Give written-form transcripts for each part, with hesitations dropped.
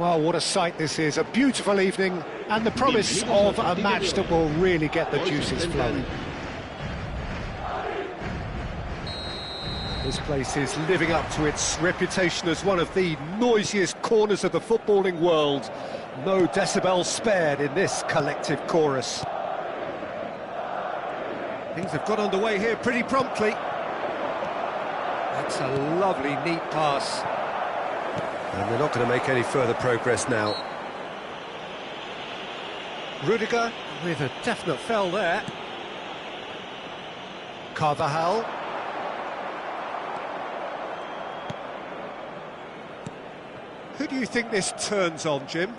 Well, what a sight this is, a beautiful evening, and the promise of a match that will really get the juices flowing. This place is living up to its reputation as one of the noisiest corners of the footballing world. No decibels spared in this collective chorus. Things have got underway here pretty promptly. That's a lovely, neat pass. And they're not going to make any further progress now. Rudiger with a definite fell there. Carvajal. Who do you think this turns on, Jim?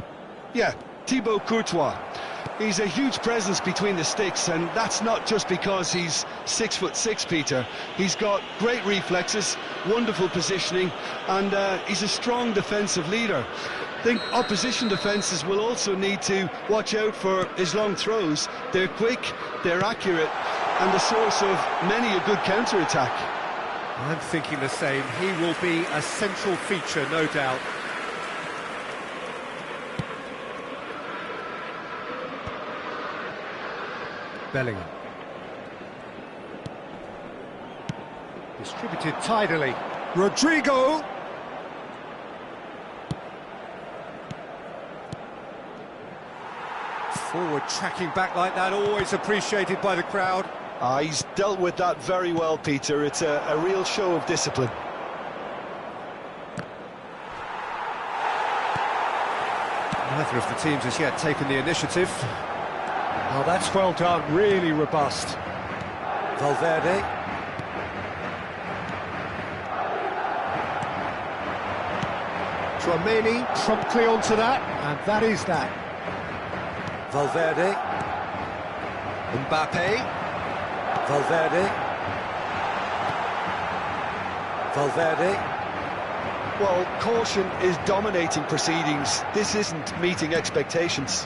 Yeah, Thibaut Courtois. He's a huge presence between the sticks, and that's not just because he's 6'6", Peter. He's got great reflexes, wonderful positioning, and he's a strong defensive leader. I think opposition defences will also need to watch out for his long throws. They're quick, they're accurate, and the source of many a good counter-attack. I'm thinking the same. He will be a central feature, no doubt. Bellingham. Distributed tidily. Rodrigo! Forward tracking back like that, always appreciated by the crowd. He's dealt with that very well, Peter. It's a real show of discipline. Neither of the teams has yet taken the initiative. Oh, that's well done, really robust. Valverde. Tchouameni promptly onto that, and that is that. Valverde. Mbappe. Valverde. Valverde. Well, caution is dominating proceedings. This isn't meeting expectations.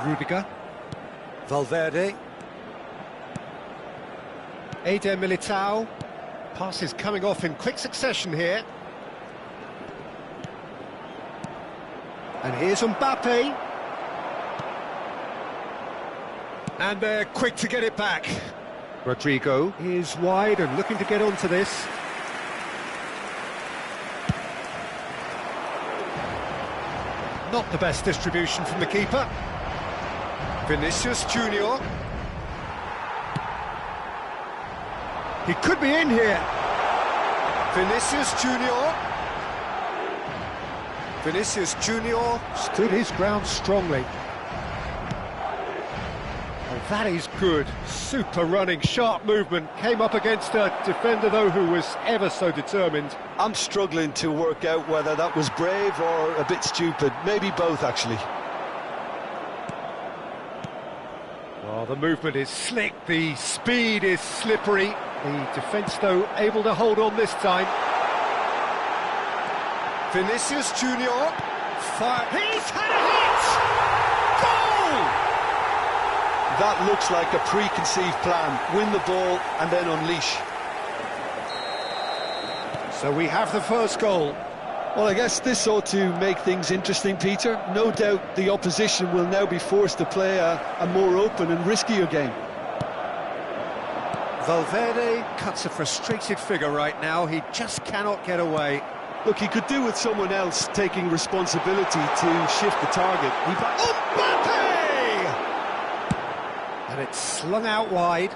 Rudiger. Valverde. Eder Militao. Passes coming off in quick succession here. And here's Mbappe. And they're quick to get it back. Rodrigo is wide and looking to get onto this. Not the best distribution from the keeper. Vinicius Junior. He could be in here. Vinicius Junior. Vinicius Junior stood his ground strongly. Oh, that is good. Super running, sharp movement. Came up against a defender, though, who was ever so determined. I'm struggling to work out whether that was brave or a bit stupid. Maybe both, actually. Well, the movement is slick, the speed is slippery. The defence, though, able to hold on this time. Vinicius Junior. Fire. He's had a hit! Goal! That looks like a preconceived plan. Win the ball and then unleash. So we have the first goal. Well, I guess this ought to make things interesting, Peter. No doubt the opposition will now be forced to play a more open and riskier game. Valverde cuts a frustrated figure right now. He just cannot get away. Look, he could do with someone else taking responsibility to shift the target. Mbappe! And it's slung out wide.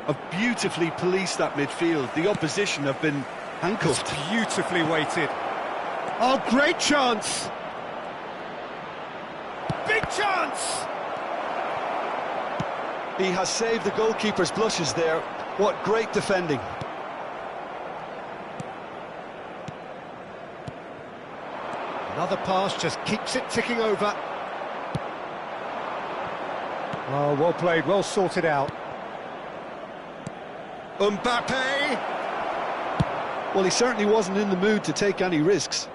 Have beautifully policed that midfield. The opposition have been handcuffed. It's beautifully weighted. Oh, great chance! Big chance! He has saved the goalkeeper's blushes there. What great defending. Another pass just keeps it ticking over. Oh, well played, well sorted out. Mbappe! Well, he certainly wasn't in the mood to take any risks.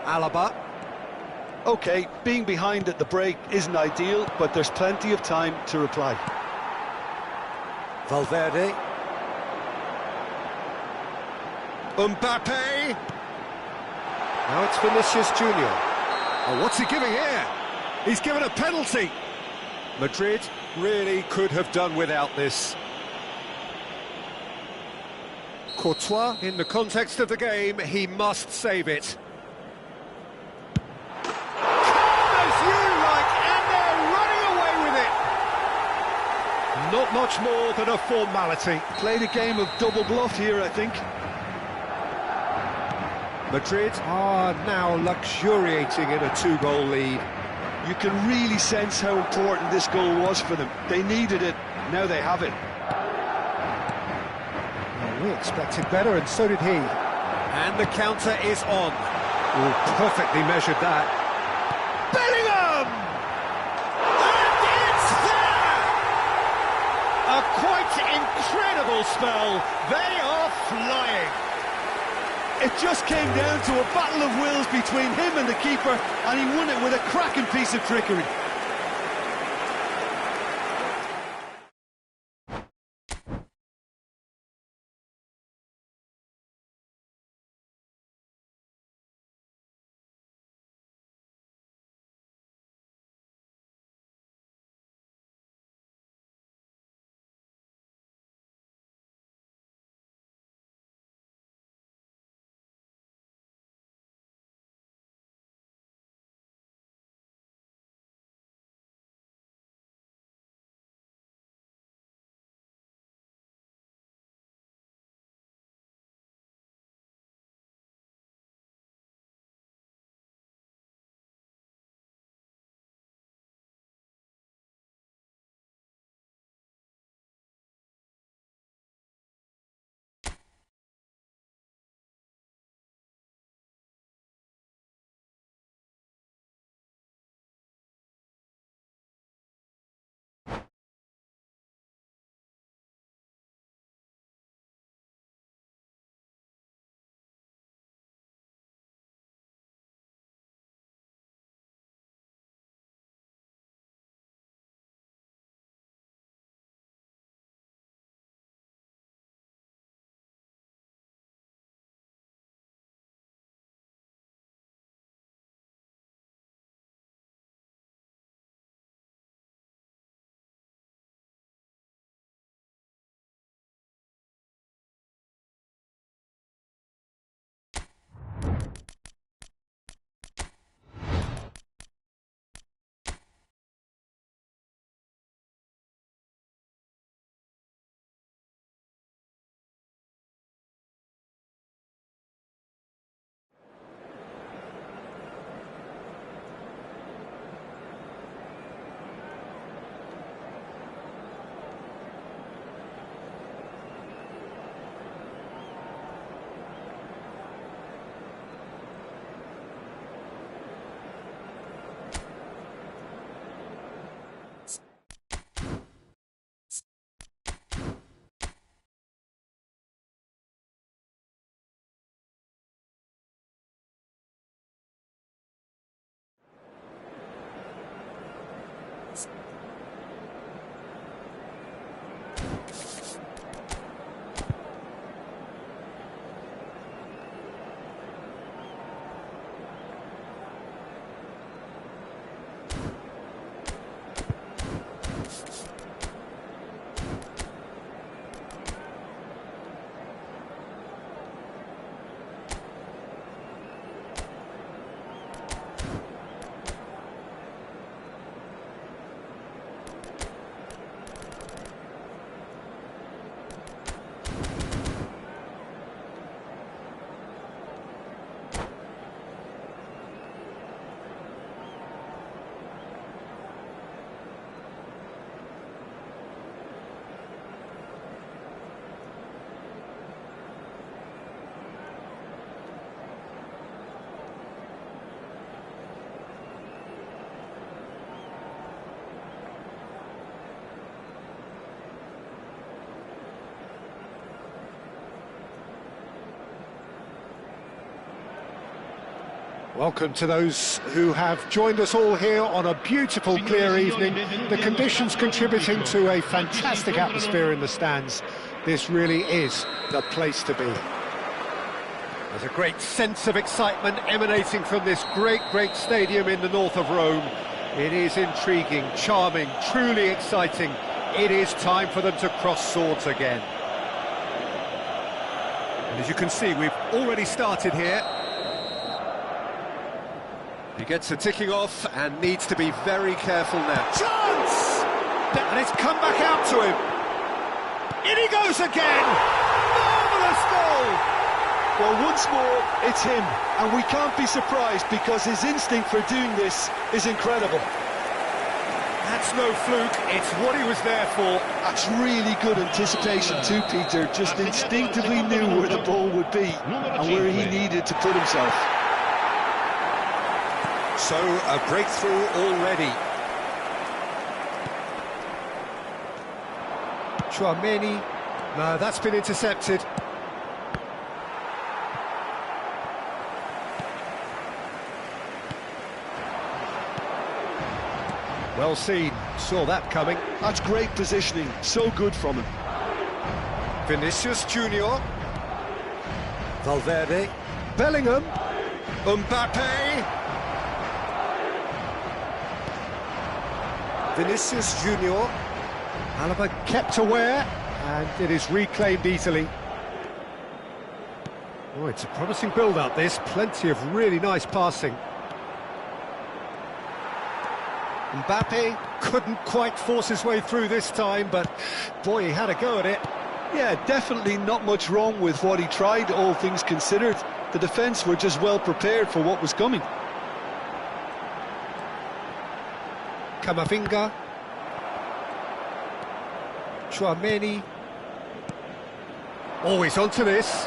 Alaba. OK, being behind at the break isn't ideal, but there's plenty of time to reply. Valverde. Mbappe. Now it's Vinicius Junior. Oh, what's he giving here? He's given a penalty. Madrid really could have done without this. Courtois, in the context of the game, he must save it. Corners you like, and they're running away with it. Not much more than a formality. Played a game of double bluff here, I think. Madrid are now luxuriating in a two-goal lead. You can really sense how important this goal was for them. They needed it, now they have it. Well, we expected better, and so did he. And the counter is on. Oh, perfectly measured that. Bellingham! And it's there! A quite incredible spell. They are flying. It just came down to a battle of wills between him and the keeper, and he won it with a cracking piece of trickery. Welcome to those who have joined us all here on a beautiful, clear evening. The conditions contributing to a fantastic atmosphere in the stands. This really is the place to be. There's a great sense of excitement emanating from this great stadium in the north of Rome. It is intriguing, charming, truly exciting. It is time for them to cross swords again. And as you can see, we've already started here. He gets a ticking off and needs to be very careful now. Chance! And it's come back out to him. In he goes again! Marvellous goal! Well, once more, it's him. And we can't be surprised because his instinct for doing this is incredible. That's no fluke, it's what he was there for. That's really good anticipation too, Peter. Just instinctively knew where the ball would be and where he needed to put himself. So, a breakthrough already. Chouameni. No, that's been intercepted. Well seen, saw that coming. That's great positioning, so good from him. Vinicius Junior. Valverde. Bellingham. Mbappe. Vinicius Junior. Alaba kept aware, and it is reclaimed easily. Oh, it's a promising build-up, this. Plenty of really nice passing. Mbappe couldn't quite force his way through this time, but boy, he had a go at it. Yeah, definitely not much wrong with what he tried, all things considered. The defence were just well prepared for what was coming. Camavinga. Chouameni. Always onto this.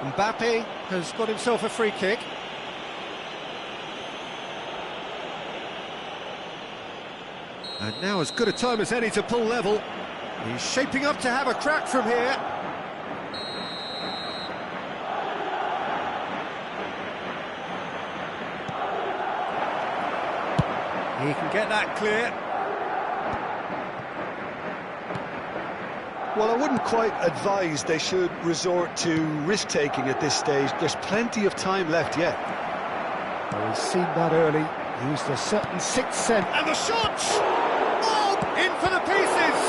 Mbappe has got himself a free kick. And now as good a time as any to pull level. He's shaping up to have a crack from here. He can get that clear. Well, I wouldn't quite advise they should resort to risk-taking at this stage. There's plenty of time left yet. Well, he's seen that early. Used a certain sixth sense. And the shot! Oh, in for the pieces!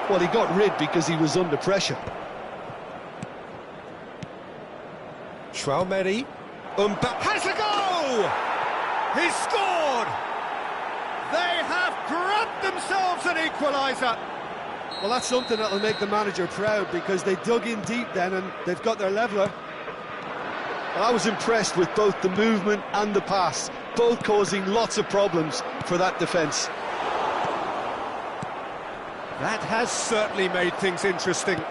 Well, he got rid because he was under pressure. Chouameni. Mbappe Has a go! He's scored! They have grabbed themselves an equaliser. Well, that's something that'll make the manager proud because they dug in deep then and they've got their leveller. Well, I was impressed with both the movement and the pass, both causing lots of problems for that defence. That has certainly made things interesting.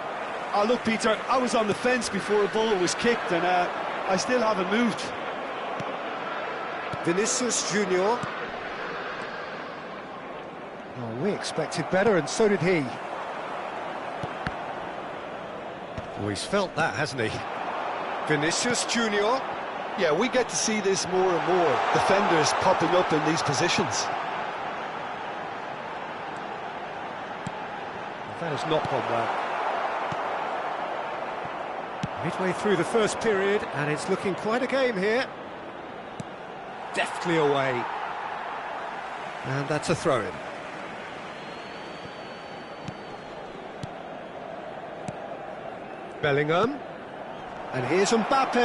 Oh, look, Peter, I was on the fence before a ball was kicked and I still haven't moved. Vinicius Junior. Oh, we expected better, and so did he. Oh, he's felt that, hasn't he? Vinicius Junior. Yeah, we get to see this more and more. Defenders popping up in these positions. That has not gone well. Midway through the first period, and it's looking quite a game here. Deftly away. And that's a throw-in. Bellingham. And here's Mbappe.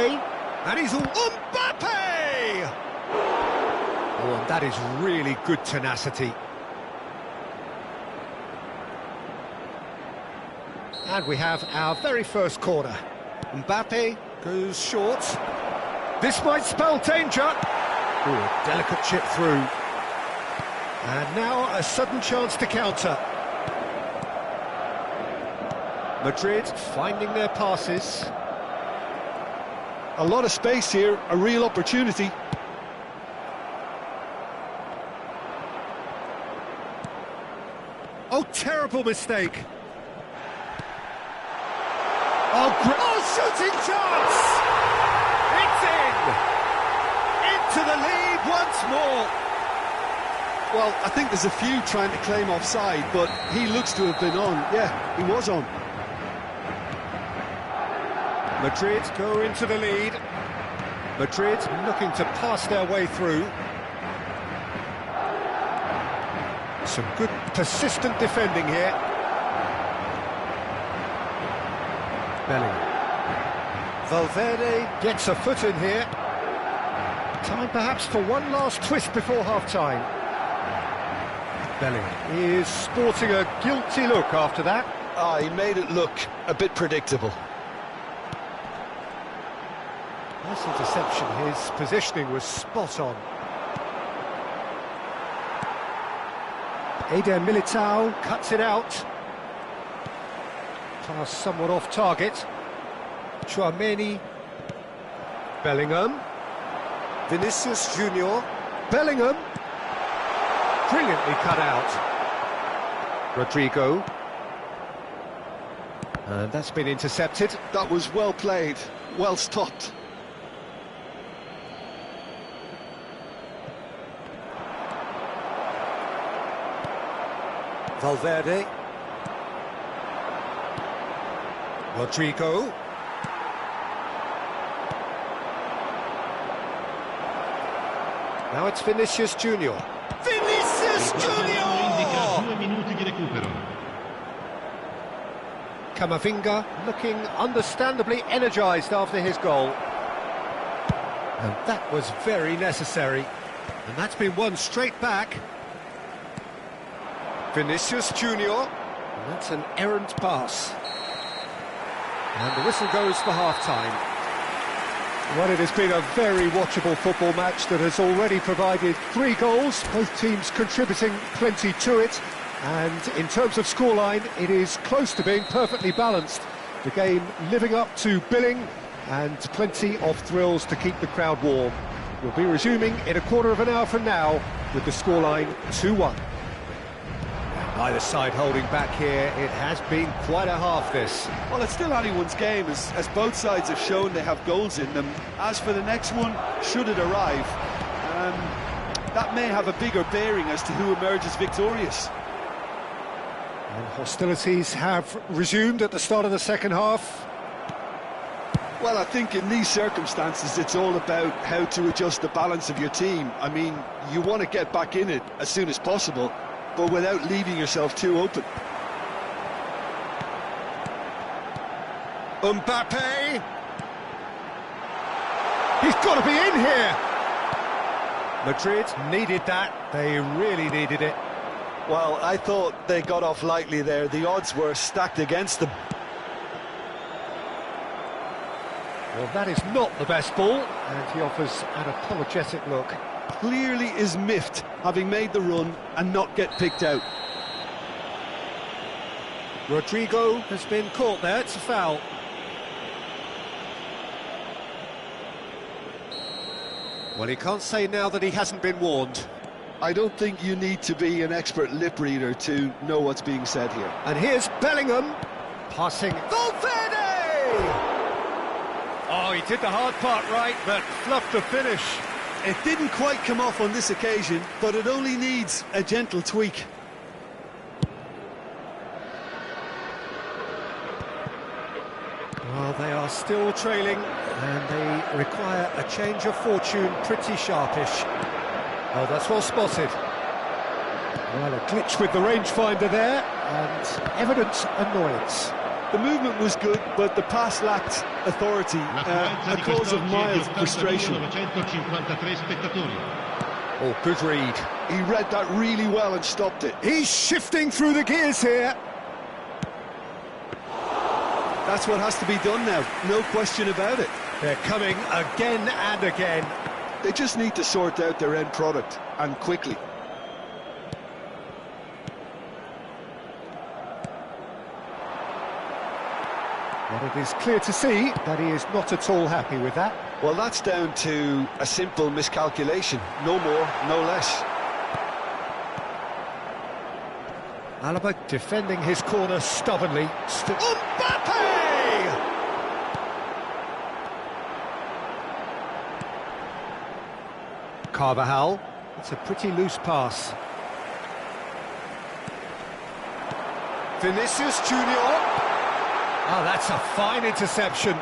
And he's all... Mbappe! Oh, and that is really good tenacity. And we have our very first corner. Mbappe goes short. This might spell danger. Ooh, a delicate chip through. And now a sudden chance to counter. Madrid finding their passes. A lot of space here, a real opportunity. Oh, terrible mistake. Oh, shooting chance! It's in! Into the lead once more. Well, I think there's a few trying to claim offside, but he looks to have been on. Yeah, he was on. Madrid go into the lead. Madrid looking to pass their way through. Some good persistent defending here. Bellingham. Valverde gets a foot in here. Time perhaps for one last twist before half-time. Bellingham is sporting a guilty look after that. He made it look a bit predictable. Nice interception, his positioning was spot on. Eder Militao cuts it out. Pass somewhat off target. Chouameni. Bellingham. Vinicius Junior. Bellingham. Brilliantly cut out. Rodrigo. And that's been intercepted. That was well played, well stopped. Valverde. Rodrigo. Now it's Vinicius Junior. Vinicius Junior! Camavinga looking understandably energised after his goal. And that was very necessary. And that's been won straight back. Vinicius Junior. And that's an errant pass. And the whistle goes for half-time. Well, it has been a very watchable football match that has already provided 3 goals, both teams contributing plenty to it. And in terms of scoreline, it is close to being perfectly balanced. The game living up to billing and plenty of thrills to keep the crowd warm. We'll be resuming in a quarter of an hour from now with the scoreline 2-1. Either side holding back here. It has been quite a half, this. Well, it's still anyone's game, as both sides have shown they have goals in them. As for the next one, should it arrive, that may have a bigger bearing as to who emerges victorious. And hostilities have resumed at the start of the second half. Well, I think in these circumstances it's all about how to adjust the balance of your team. I mean, you want to get back in it as soon as possible, but without leaving yourself too open. Mbappe! He's got to be in here! Madrid needed that, they really needed it. Well, I thought they got off lightly there. The odds were stacked against them. Well, that is not the best ball, and he offers an apologetic look. Clearly is miffed, having made the run and not get picked out. Rodrigo has been caught there, it's a foul. Well, he can't say now that he hasn't been warned. I don't think you need to be an expert lip reader to know what's being said here. And here's Bellingham, passing Valverde! Oh, he did the hard part right, but fluffed the finish. It didn't quite come off on this occasion, but it only needs a gentle tweak. Well, they are still trailing, and they require a change of fortune pretty sharpish. Oh, that's well spotted. Well, a glitch with the rangefinder there, and evident annoyance. The movement was good, but the pass lacked authority, a cause of mild frustration. Oh, good read. He read that really well and stopped it. He's shifting through the gears here. That's what has to be done now, no question about it. They're coming again and again. They just need to sort out their end product, and quickly. Well, it is clear to see that he is not at all happy with that. Well, that's down to a simple miscalculation. No more, no less. Alaba defending his corner stubbornly. Mbappe! Carvajal. It's a pretty loose pass. Vinicius Junior. Oh, that's a fine interception.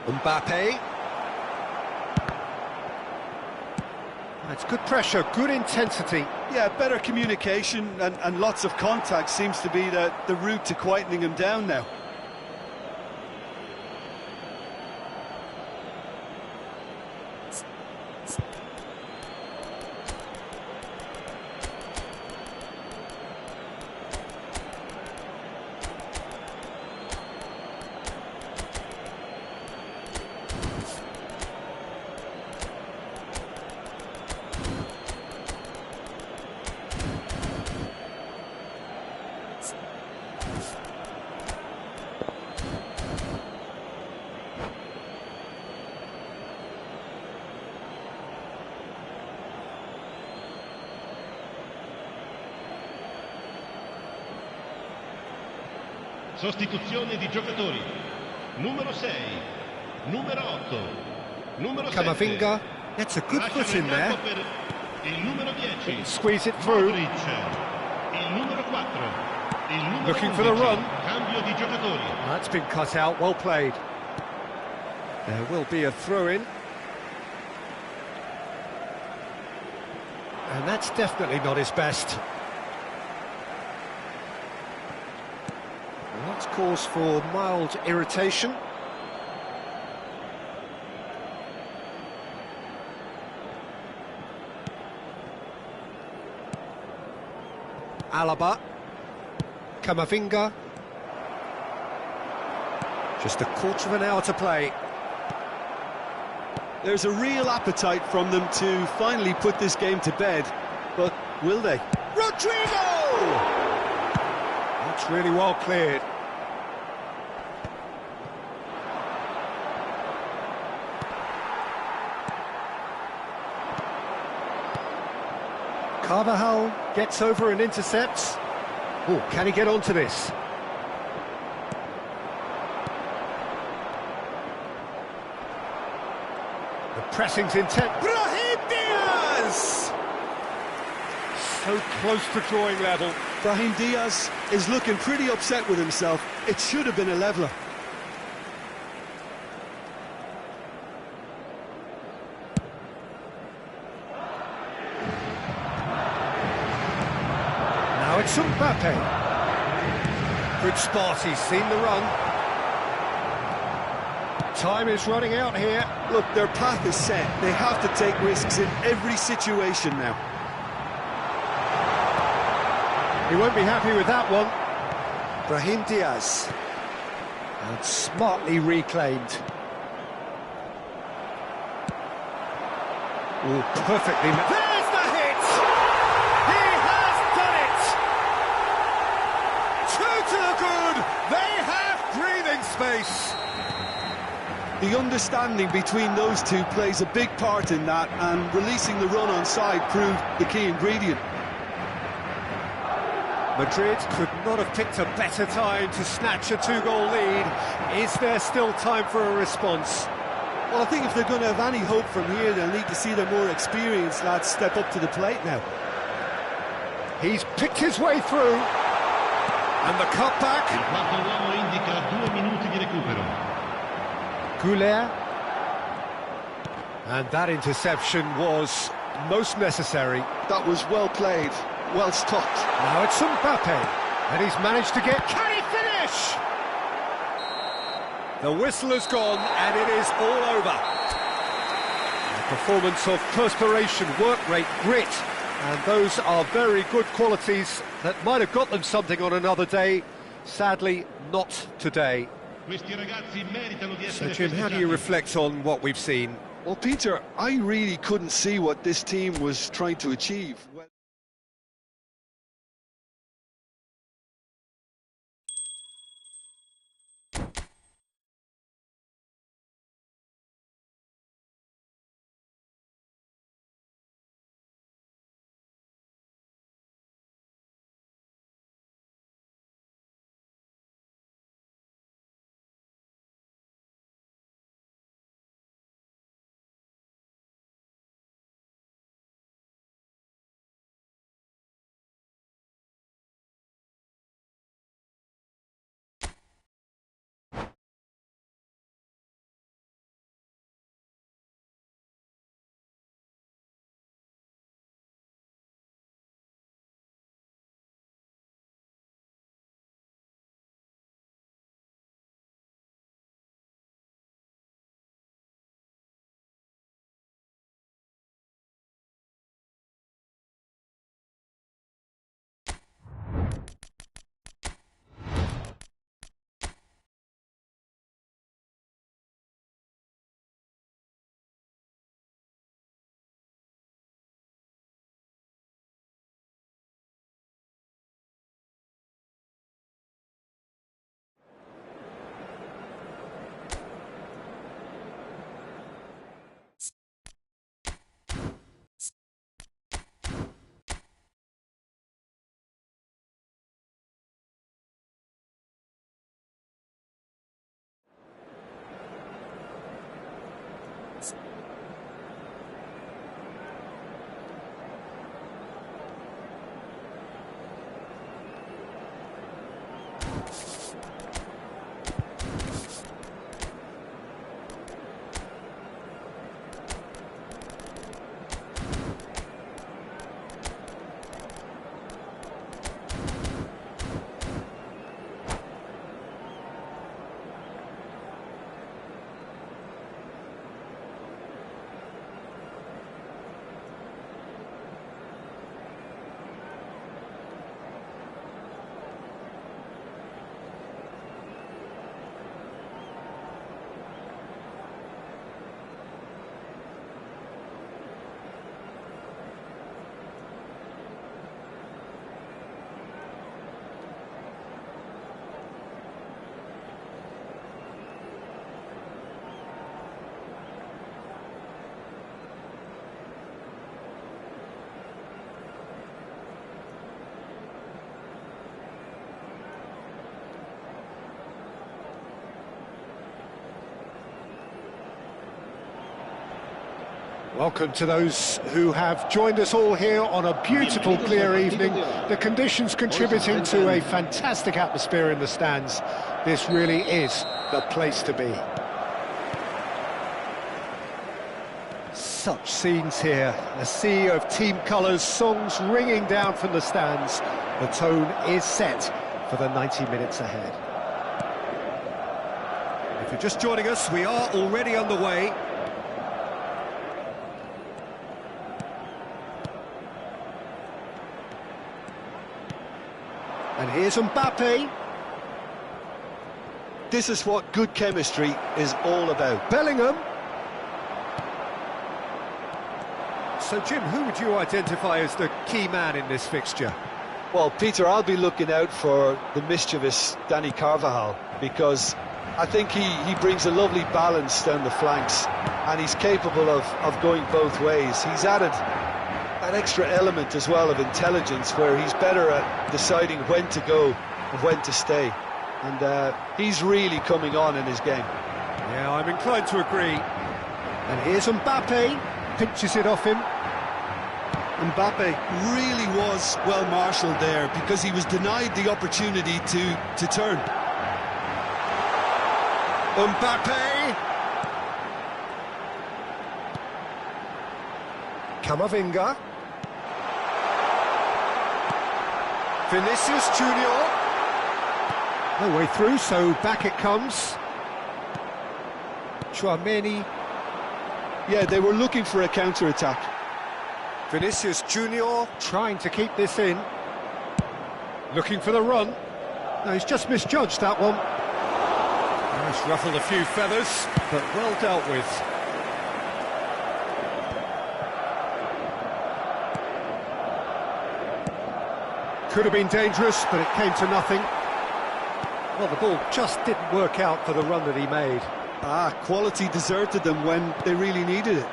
Mbappe. That's good pressure, good intensity. Yeah, better communication and lots of contact seems to be the route to quietening him down now. Sostituzione di giocatori. Numero 6, numero 8, numero 7. Camavinga gets a good foot in there. Il numero 10. Squeeze it through. Modric. Il numero 4. Il numero Looking for the 11. run. Cambio di giocatori. That's been cut out, well played. There will be a throw-in. And that's definitely not his best. Well, that's cause for mild irritation. Alaba. Camavinga. Just a quarter of an hour to play. There's a real appetite from them to finally put this game to bed, but will they? Rodrigo! That's really well cleared. Carvajal gets over and intercepts. Oh, can he get onto this? The pressing's intense. Brahim Diaz! So close to drawing level. Brahim Diaz is looking pretty upset with himself. It should have been a leveller. Now it's Mbappe. Good spot, he's seen the run. Time is running out here. Look, their path is set. They have to take risks in every situation now. He won't be happy with that one. Brahim Diaz. And smartly reclaimed. Oh, perfectly. There's the hit! He has done it! Two to the good! They have breathing space! The understanding between those two plays a big part in that, and releasing the run on side proved the key ingredient. Madrid could not have picked a better time to snatch a two-goal lead. Is there still time for a response? Well, I think if they're going to have any hope from here, they'll need to see their more experienced lads step up to the plate now. He's picked his way through. And the cutback. Il quarto uomo indica 2 minuti di recupero. Goulet. And that interception was most necessary. That was well played, well stopped. Now it's Mbappe, and he's managed to get... Can he finish? The whistle has gone, and it is all over. A performance of perspiration, work rate, grit, and those are very good qualities that might have got them something on another day. Sadly, not today. So, Jim, how do you reflect on what we've seen? Well, Peter, I really couldn't see what this team was trying to achieve. Welcome to those who have joined us all here on a beautiful, clear evening. The conditions contributing to a fantastic atmosphere in the stands. This really is the place to be. Such scenes here. A sea of team colours, songs ringing down from the stands. The tone is set for the 90 minutes ahead. If you're just joining us, we are already underway. And here's Mbappe. This is what good chemistry is all about. Bellingham. So, Jim, who would you identify as the key man in this fixture? Well, Peter, I'll be looking out for the mischievous Danny Carvajal, because I think he brings a lovely balance down the flanks, and he's capable of going both ways. He's added that extra element as well of intelligence, where he's better at deciding when to go and when to stay. And he's really coming on in his game. Yeah, I'm inclined to agree. And here's Mbappe, pinches it off him. Mbappe really was well marshalled there, because he was denied the opportunity to turn. Mbappe! Camavinga. Vinicius Junior. No way through, so back it comes. Chouameni. Yeah, they were looking for a counter-attack. Vinicius Junior trying to keep this in. Looking for the run. No, he's just misjudged that one. He's ruffled a few feathers, but well dealt with. Could have been dangerous, but it came to nothing. Well, the ball just didn't work out for the run that he made. Quality deserted them when they really needed it.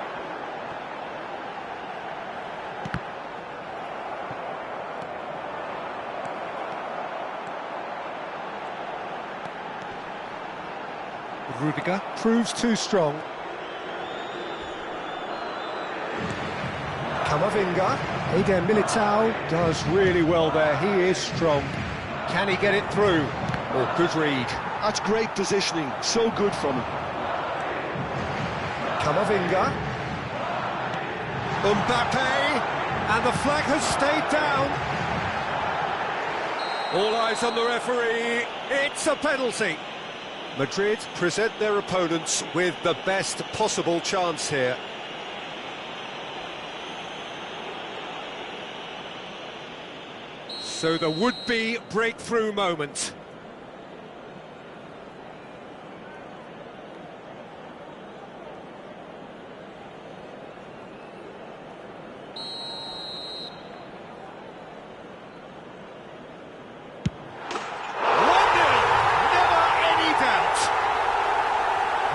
Rudiger proves too strong. Camavinga. Eder Militao does really well there. He is strong. Can he get it through? Oh, good read. That's great positioning. So good from him. Camavinga. Mbappe. And the flag has stayed down. All eyes on the referee. It's a penalty. Madrid present their opponents with the best possible chance here. So the would-be breakthrough moment.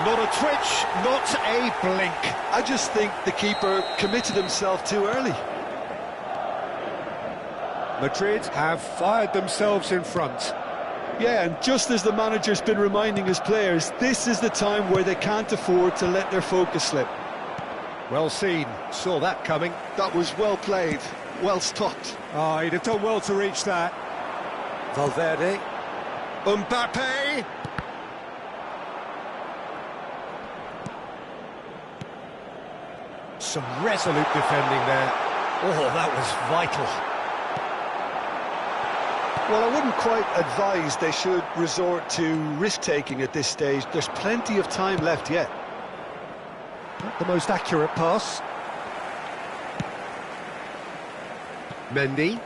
Not a twitch, not a blink. I just think the keeper committed himself too early. Madrid have fired themselves in front. Yeah, and just as the manager's been reminding his players, this is the time where they can't afford to let their focus slip. Well seen, saw that coming. That was well played, well stopped. He'd have done well to reach that. Valverde. Mbappe! Some resolute defending there. Oh, that was vital. Well, I wouldn't quite advise they should resort to risk-taking at this stage. There's plenty of time left yet. Not the most accurate pass. Mendy.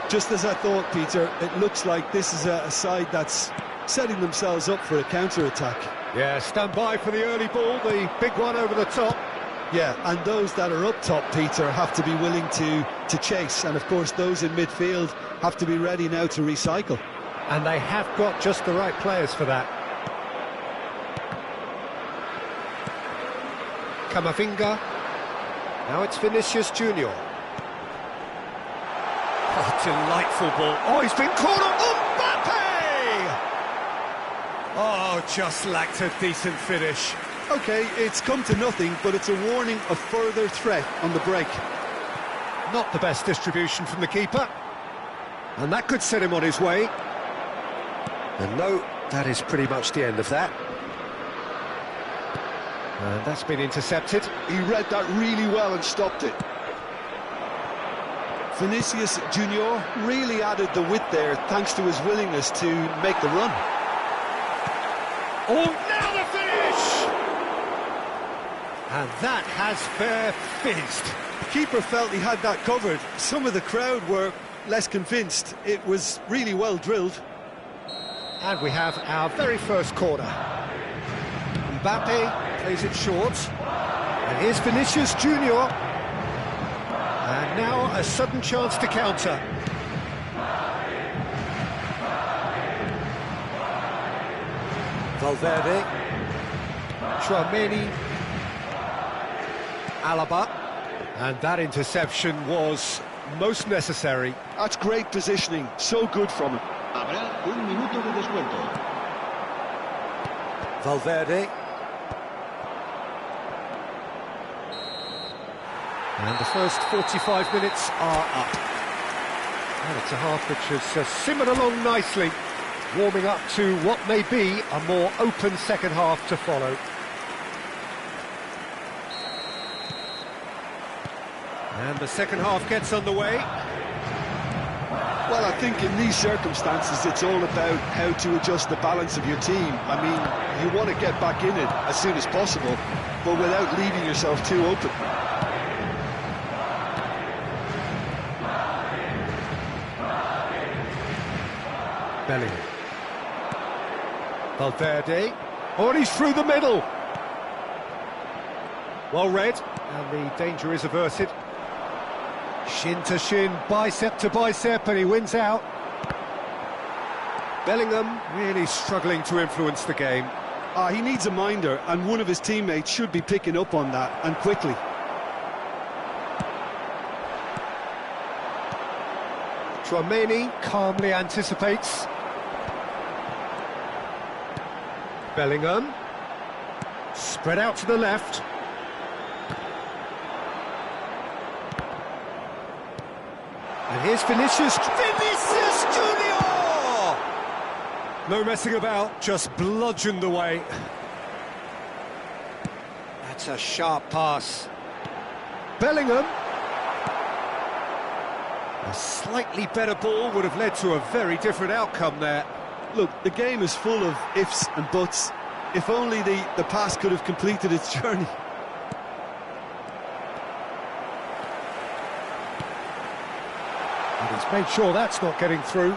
Just as I thought, Peter, it looks like this is a side that's setting themselves up for a counter-attack. Yeah, stand by for the early ball, the big one over the top. Yeah, and those that are up top, Peter, have to be willing to chase. And, of course, those in midfield have to be ready now to recycle. And they have got just the right players for that. Camavinga. Now it's Vinicius Junior. Oh, delightful ball. Oh, he's been caught on Mbappe! Oh, just lacked a decent finish. OK, it's come to nothing, but it's a warning of further threat on the break. Not the best distribution from the keeper. And that could set him on his way. And no, that is pretty much the end of that. And that's been intercepted. He read that really well and stopped it. Vinicius Junior really added the width there thanks to his willingness to make the run. Oh, now the finish! And that has fair fizzed. Keeper felt he had that covered. Some of the crowd were less convinced. It was really well drilled. And we have our very first corner. Mbappe plays it short. And here's Vinicius Junior. And now a sudden chance to counter. Valverde. Tchouaméni. Alaba. And that interception was most necessary. That's great positioning. So good from him. Habrá un minuto de descuento. Valverde. And the first 45 minutes are up. And it's a half which has simmered along nicely, warming up to what may be a more open second half to follow. And the second half gets underway. Well, I think in these circumstances, it's all about how to adjust the balance of your team. I mean, you want to get back in it as soon as possible, but without leaving yourself too open. Bellingham. Valverde. Oh, and he's through the middle. Well read, and the danger is averted. Shin to shin, bicep to bicep, and he wins out. Bellingham really struggling to influence the game. He needs a minder, and one of his teammates should be picking up on that, and quickly. Tchouaméni calmly anticipates. Bellingham. Spread out to the left. And here's Vinicius Junior! No messing about, just bludgeoned away. That's a sharp pass. Bellingham. A slightly better ball would have led to a very different outcome there. Look, the game is full of ifs and buts. If only the pass could have completed its journey. And he's made sure that's not getting through.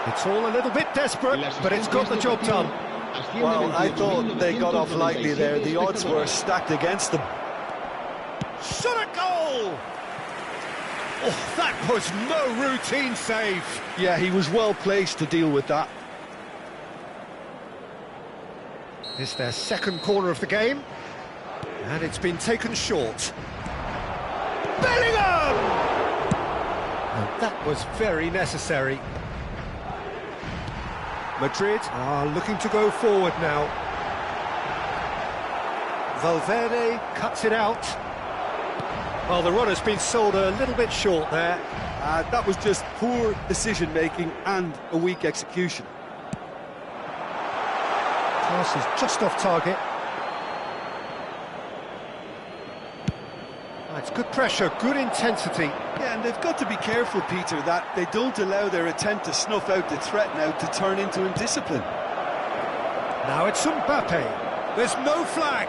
It's all a little bit desperate, but it's got the job done. Well, I thought they got off lightly there. The odds were stacked against them. Shot a goal! Oh, that was no routine save. Yeah, he was well placed to deal with that. It's their second corner of the game, and it's been taken short. Bellingham! And that was very necessary. Madrid are looking to go forward now. Valverde cuts it out. Well, the run has been sold a little bit short there. That was just poor decision-making and a weak execution. Pass is just off target. It's good pressure, good intensity. Yeah, and they've got to be careful, Peter, that they don't allow their attempt to snuff out the threat now to turn into indiscipline. Now it's Mbappe. There's no flag.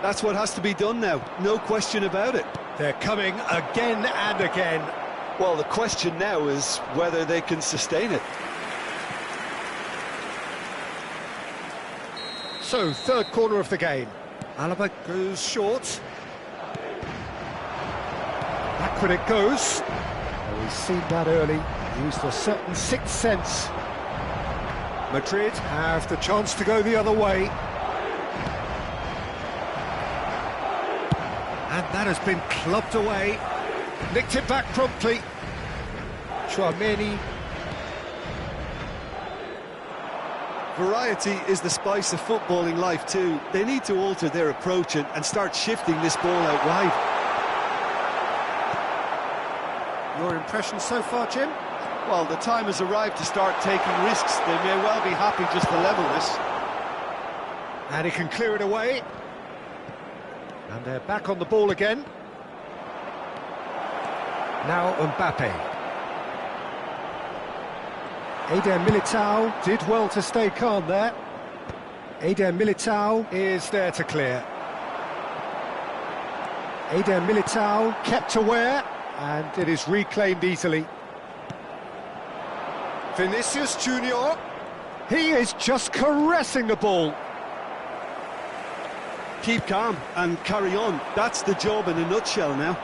That's what has to be done now, no question about it. They're coming again and again. Well, the question now is whether they can sustain it. So, third corner of the game. Alaba goes short. Backward it goes. Oh, we've seen that early. Used a certain sixth sense. Madrid have the chance to go the other way. And that has been clubbed away. Nicked it back promptly. Chouameni. Variety is the spice of footballing life too. They need to alter their approach and start shifting this ball out wide. Your impression so far, Jim? Well, the time has arrived to start taking risks. They may well be happy just to level this. And he can clear it away. And they're back on the ball again. Now Mbappe. Eder Militao did well to stay calm there. Eder Militao is there to clear. Eder Militao kept aware, and it is reclaimed easily. Vinicius Junior. He is just caressing the ball. Keep calm and carry on. That's the job in a nutshell now.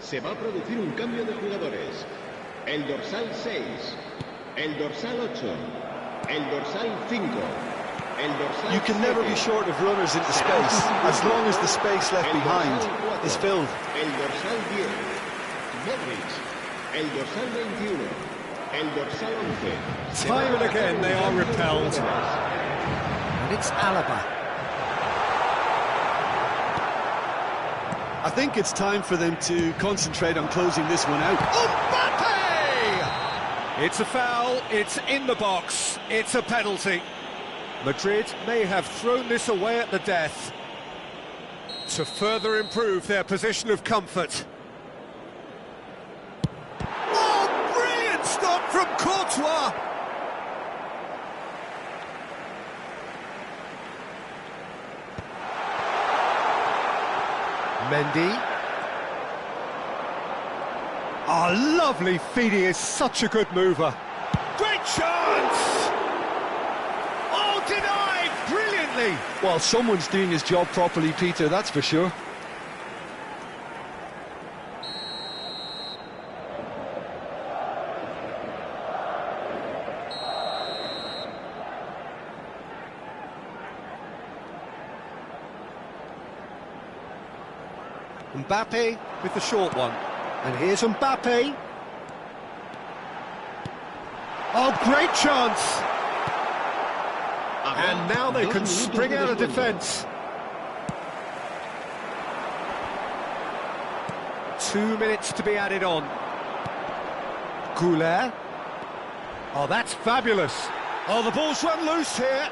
Se va a producir un cambio de jugadores. El dorsal 6, el dorsal 8, el dorsal 5, el dorsal You can never be short of runners into space, as long as the space left behind is filled. El dorsal 10, Modric, el dorsal 21, el dorsal 11. Time and again they are repelled. And it's Alaba. I think it's time for them to concentrate on closing this one out. Mbappe! It's a foul, it's in the box, it's a penalty. Madrid may have thrown this away at the death to further improve their position of comfort. Oh, brilliant stop from Courtois! Mendy. Oh, lovely feed, he is such a good mover. Great chance! Oh, denied brilliantly! Well, someone's doing his job properly, Peter, that's for sure. Mbappe with the short one. And here's Mbappe. Oh, great chance! And now they can spring out of defence. 2 minutes to be added on. Goulet. Oh, that's fabulous. Oh, the ball's run loose here.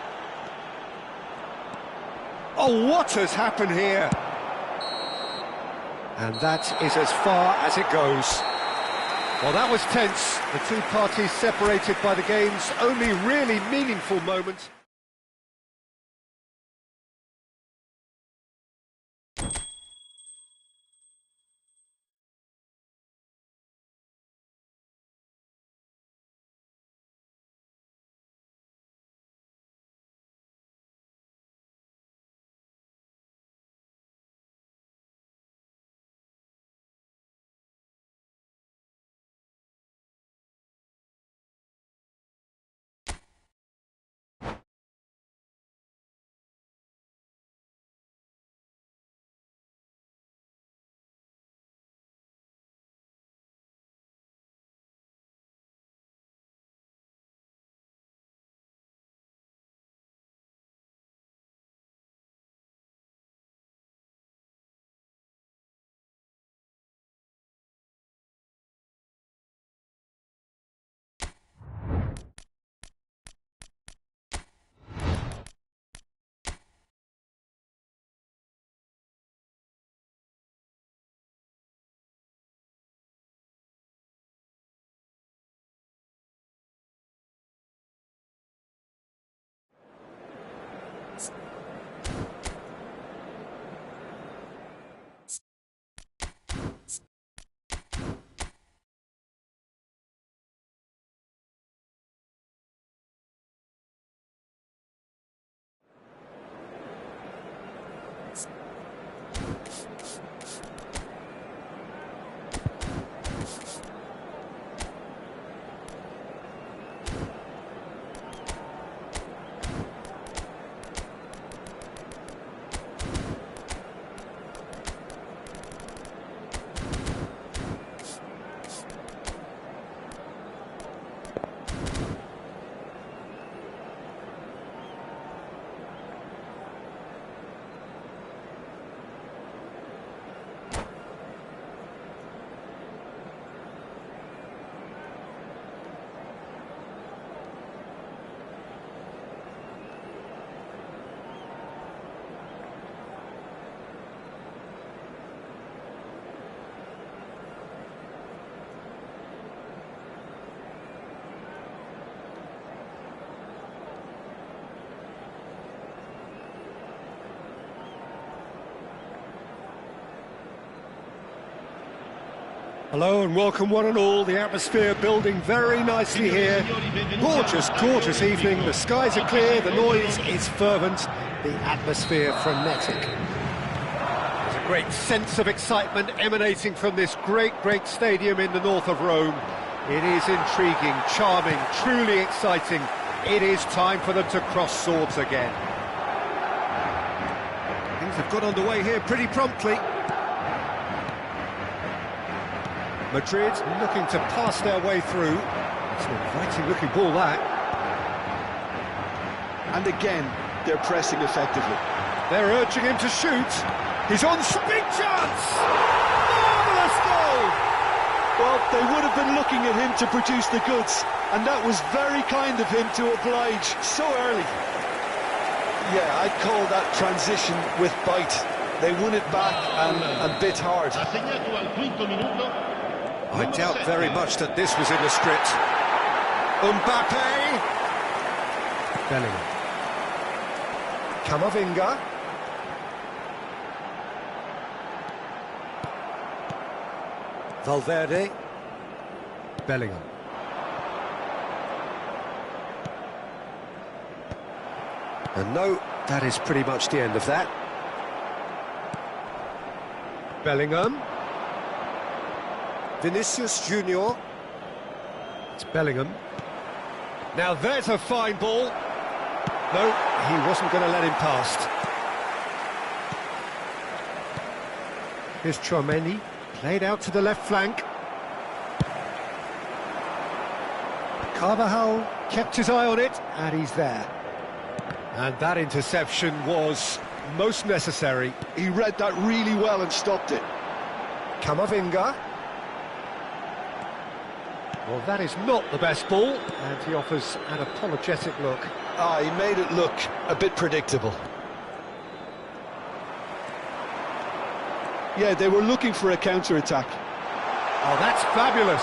Oh, what has happened here? And that is as far as it goes. Well, that was tense. The two parties separated by the game's only really meaningful moment. Hello and welcome one and all. The atmosphere building very nicely here. Gorgeous, gorgeous evening. The skies are clear, the noise is fervent, the atmosphere frenetic. There's a great sense of excitement emanating from this great stadium in the north of Rome. It is intriguing, charming, truly exciting. It is time for them to cross swords again. Things have got underway here pretty promptly. Madrid looking to pass their way through. It's an inviting looking ball, that. And again, they're pressing effectively. They're urging him to shoot. He's on, big chance! Marvellous goal! Well, they would have been looking at him to produce the goods, and that was very kind of him to oblige so early. Yeah, I'd call that transition with bite. They won it back and bit hard. I doubt very much that this was in the script. Mbappe. Bellingham. Camavinga. Valverde. Bellingham. And no, that is pretty much the end of that. Bellingham. Vinicius Junior. It's Bellingham. Now there's a fine ball. No, he wasn't going to let him past. Here's Tchouaméni, played out to the left flank. Carvajal kept his eye on it, and he's there. And that interception was most necessary. He read that really well and stopped it. Camavinga. Well, that is not the best ball, and he offers an apologetic look. He made it look a bit predictable. Yeah, they were looking for a counter-attack. Oh, that's fabulous.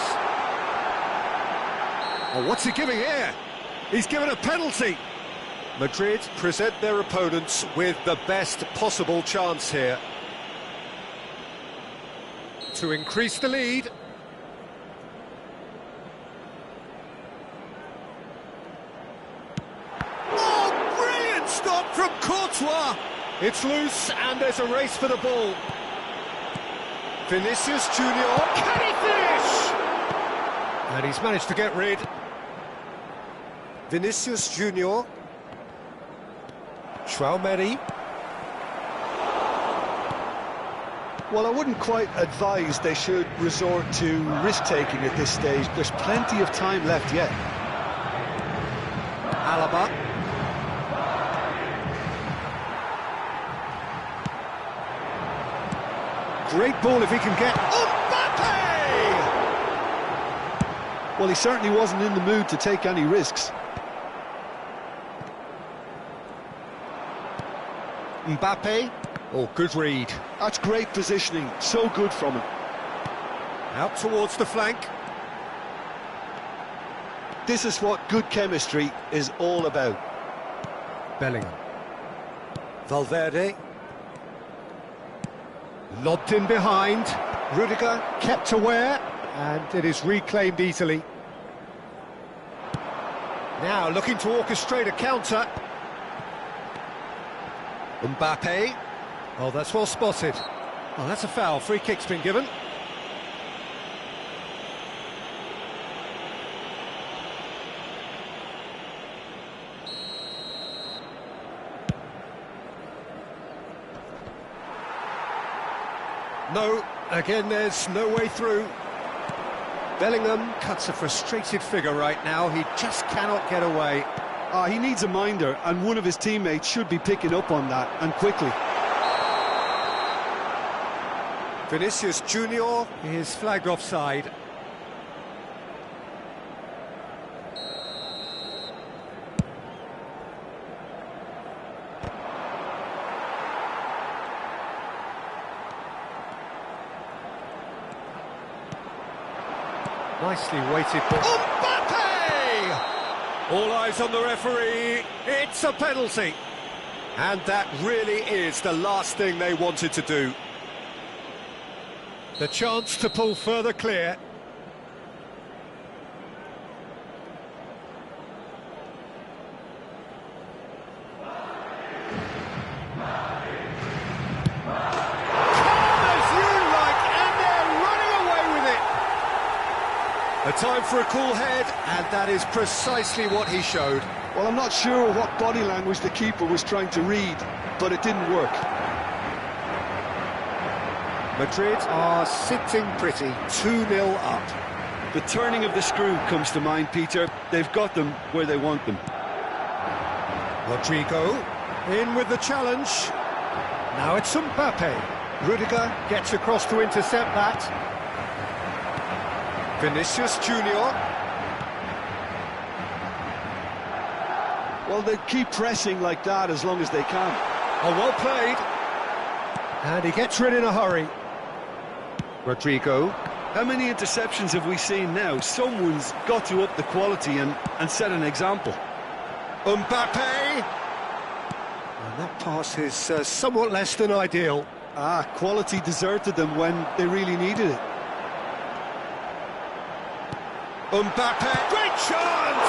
Oh, what's he giving here? He's given a penalty. Madrid present their opponents with the best possible chance here to increase the lead. Stop from Courtois. It's loose and there's a race for the ball. Vinicius Junior, can he finish? And he's managed to get rid. Vinicius Junior. Tchouaméni. Well, I wouldn't quite advise they should resort to risk-taking at this stage. There's plenty of time left yet. Alaba. Great ball if he can get... Mbappe! Well, he certainly wasn't in the mood to take any risks. Mbappe. Oh, good read. That's great positioning. So good from him. Out towards the flank. This is what good chemistry is all about. Bellingham. Valverde. Lobbed in behind. Rudiger kept aware, and it is reclaimed easily. Now looking to orchestrate a counter. Mbappe. Oh, that's well spotted. Oh, that's a foul. Free kick's been given. No, again there's no way through. Bellingham cuts a frustrated figure right now. He just cannot get away. He needs a minder, and one of his teammates should be picking up on that, and quickly. Vinicius Junior is flagged offside. Nicely weighted ball. Mbappe! All eyes on the referee. It's a penalty. And that really is the last thing they wanted to do. The chance to pull further clear. A time for a cool head, and that is precisely what he showed. Well, I'm not sure what body language the keeper was trying to read, but it didn't work. Madrid are sitting pretty, 2-0 up. The turning of the screw comes to mind, Peter. They've got them where they want them. Rodrigo, in with the challenge. Now it's Mbappe. Rudiger gets across to intercept that. Vinicius Junior. Well, they keep pressing like that as long as they can. Oh, well played. And he gets rid in a hurry. Rodrigo. How many interceptions have we seen now? Someone's got to up the quality and set an example. Mbappe. And that pass is somewhat less than ideal. Quality deserted them when they really needed it. Mbappe. Great chance!